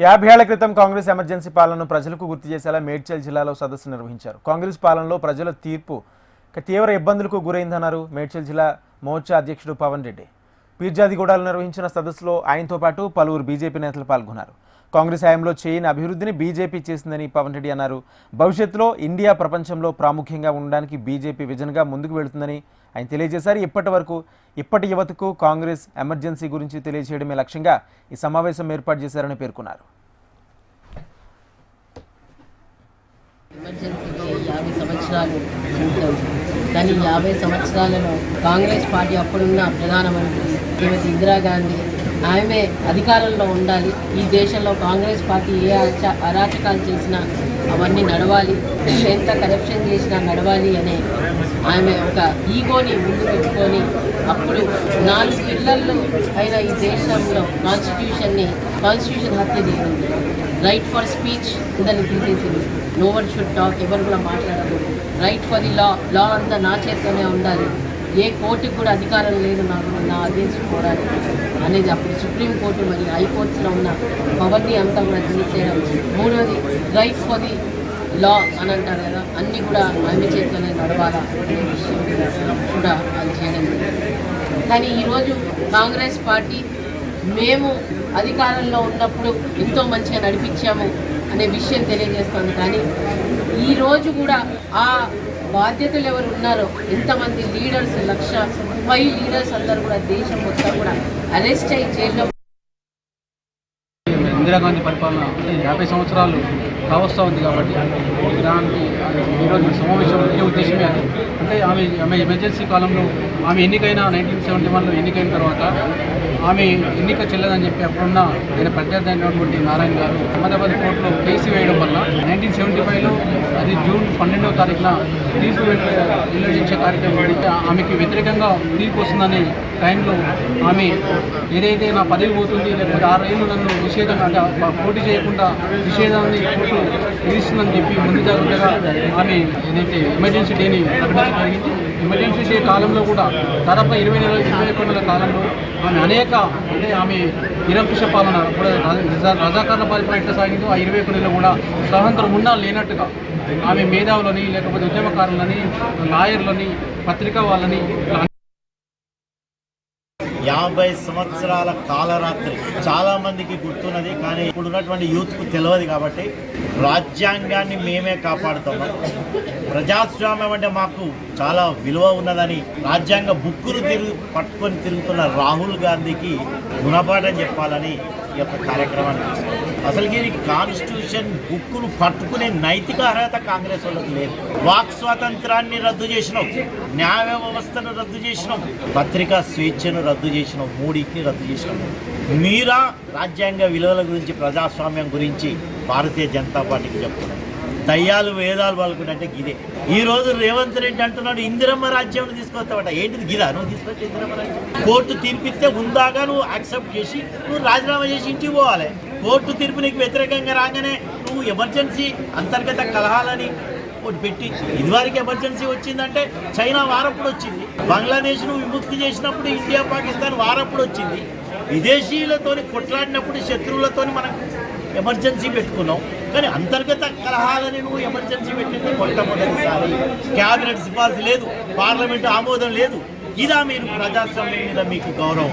50 ఏళ్ల క్రితం కాంగ్రెస్ ఎమర్జెన్సీ పాలనను ప్రజలకు గుర్తు చేసేలా మేడ్చల్ జిల్లాలో సదస్సు నిర్వహించారు. కాంగ్రెస్ పాలనలో ప్రజల తీర్పు తీవ్ర ఇబ్బందులకు గురైందన్నారు మేడ్చల్ జిల్లా మోర్చా అధ్యక్షుడు పవన్ రెడ్డి. పీర్జాదిగూడలో నిర్వహించిన సదస్సులో ఆయనతో పాటు పలువురు బీజేపీ నేతలు పాల్గొన్నారు. కాంగ్రెస్ హయాంలో చేయని అభివృద్ధిని బీజేపీ చేసిందని పవన్ రెడ్డి అన్నారు. భవిష్యత్తులో ఇండియా ప్రపంచంలో ప్రాముఖ్యంగా ఉండడానికి బీజేపీ విజన్గా ముందుకు వెళుతుందని ఆయన తెలియజేశారు. ఇప్పటి యువతకు కాంగ్రెస్ ఎమర్జెన్సీ గురించి తెలియజేయడమే లక్ష్యంగా ఈ సమావేశం ఏర్పాటు చేశారని పేర్కొన్నారు. ఎమర్జెన్సీకి 50 సంవత్సరాలు కానీ 50 సంవత్సరాలలో కాంగ్రెస్ పార్టీ అప్పుడున్న ప్రధానమంత్రి శ్రీమతి ఇందిరాగాంధీ ఆమె అధికారంలో ఉండాలి, ఈ దేశంలో కాంగ్రెస్ పార్టీ ఏ అరాచకాలు చేసినా అవన్నీ నడవాలి, ఎంత కరప్షన్ చేసినా నడవాలి అనే ఆమె ఒక ఈగోని ముందు పెట్టుకొని అప్పుడు 4 ఇళ్లలో అయిన ఈ దేశంలో కాన్స్టిట్యూషన్ హత్య చేసింది. రైట్ ఫర్ స్పీచ్ ఉందని తీసేసింది. నో వన్ షుడ్ టాక్, ఎవరు కూడా మాట్లాడకూడదు. రైట్ ఫర్ ది లా అంతా నా చేతిలోనే ఉండాలి, ఏ కోర్టుకు కూడా అధికారం లేదు నా అగేన్స్ట్ పోరాటం అనేది అప్పుడు సుప్రీంకోర్టు మరియు హైకోర్టులో ఉన్న పవర్ని అంతా కూడా తీసేయడం. మూడవది రైట్ ఫర్ ది లా అని అంటారు కదా, అన్నీ కూడా ఆమె చేతిలోనే నడవాలా అనే విషయం కూడా అది చేయడం. కానీ ఈరోజు కాంగ్రెస్ పార్టీ మేము అధికారంలో ఉన్నప్పుడు ఎంతో మంచిగా నడిపించాము అనే విషయం తెలియజేస్తుంది. కానీ ఈరోజు కూడా ఆ బాధ్యతలు ఎవరు ఉన్నారో, ఎంతమంది లీడర్స్ 1,30,000 లీడర్స్ అందరూ కూడా దేశం మొత్తం కూడా అరెస్ట్ అయ్యి జైల్లో. ఇందిరాగాంధీ పరిపాలన 50 సంవత్సరాలు కావస్తూ ఉంది కాబట్టి దానికి ఈరోజు సమావేశం ముఖ్య ఉద్దేశమే అది. అంటే ఆమె ఎమర్జెన్సీ కాలంలో ఆమె ఎన్నికైన 1971లో ఎన్నికైన తర్వాత ఆమె ఎన్నిక చెల్లదని చెప్పి అప్పుడున్న ఆయన ప్రత్యర్థి అయినటువంటి నారాయణ గారు అహ్మదాబాద్ కోర్టులో కేసు వేయడం వల్ల 1975లో అది జూన్ 12వ తారీఖున తీర్పు వెల్లడించే కార్యక్రమం పెడితే ఆమెకి వ్యతిరేకంగా తీర్పు వస్తుందనే టైంలో ఆమె ఏదైతే నా పదవి పోతుంది, లేకపోతే 6 ఏళ్ళు నన్ను నిషేధం అంటే పోటీ చేయకుండా నిషేధాన్ని కోర్టు విధిస్తుందని చెప్పి ముందు జాగ్రత్తగా ఆమె ఏదైతే ఎమర్జెన్సీ డేని ప్రకటించడం జరిగింది. ఎమర్జెన్సీ డే కాలంలో కూడా దాదాపు 21 నెలల కాలంలో ఆమె అంటే ఆమె నిరంకుశ పాలన కూడా రజాకారుల పరిపాలన ఎట్లా సాగిందో ఆ 21 నెలలు కూడా స్వాతంత్రం ఉన్నా లేనట్టుగా ఆమె మేధావులని, లేకపోతే ఉద్యమకారులని, లాయర్లని, పత్రికా వాళ్ళని 50 సంవత్సరాల కాలరాత్రి చాలా మందికి గుర్తున్నది. కానీ ఇప్పుడు ఉన్నటువంటి యూత్కు తెలియదు. కాబట్టి రాజ్యాంగాన్ని మేమే కాపాడుతున్నాం. ప్రజాస్వామ్యం అంటే మాకు చాలా విలువ ఉన్నదని రాజ్యాంగ బుక్కులు పట్టుకొని తిరుగుతున్న రాహుల్ గాంధీకి గుణపాఠం చెప్పాలని ఈ యొక్క కార్యక్రమాన్ని తీసుకున్నాం. అసలుకి కాన్స్టిట్యూషన్ బుక్కును పట్టుకునే నైతిక అర్హత కాంగ్రెస్ వాళ్ళకి లేదు. వాక్ స్వాతంత్రాన్ని రద్దు చేసినాం, న్యాయ వ్యవస్థను రద్దు చేసినాం, పత్రికా స్వేచ్ఛను రద్దు చేసినాం, మూడింటిని రద్దు చేసినాం. మీరా రాజ్యాంగ విలువల గురించి, ప్రజాస్వామ్యం గురించి భారతీయ జనతా పార్టీకి చెప్తున్నాం. దయ్యాలు వేదాలు పలుకున్నట్టే గిదే. ఈరోజు రేవంత్ రెడ్డి అంటున్నాడు ఇందిరమ్మ రాజ్యం తీసుకొస్తావట. ఏంటిది గిదా నువ్వు తీసుకొచ్చి ఇందిరమ్మ రాజ్యం? కోర్టు తీర్పిస్తే ఉందాగా నువ్వు యాక్సెప్ట్ చేసి నువ్వు రాజీనామా చేసి ఇంటికి పోవాలి. కోర్టు తీర్పు నీకు వ్యతిరేకంగా రాగానే నువ్వు ఎమర్జెన్సీ అంతర్గత కలహాలని ఒకటి పెట్టి, ఇదివరకు ఎమర్జెన్సీ వచ్చిందంటే చైనా వారప్పుడు వచ్చింది, బంగ్లాదేశ్ను విముక్తి చేసినప్పుడు ఇండియా పాకిస్తాన్ వారప్పుడు వచ్చింది, విదేశీయులతోని కొట్లాడినప్పుడు శత్రువులతోని మనం ఎమర్జెన్సీ పెట్టుకున్నాం. కానీ అంతర్గత కలహాలని నువ్వు ఎమర్జెన్సీ పెట్టింది మొట్టమొదటిసారి. క్యాబినెట్ సిఫార్సు లేదు, పార్లమెంటు ఆమోదం లేదు. ఇదా మీరు ప్రజాస్వామ్యం మీద మీకు గౌరవం?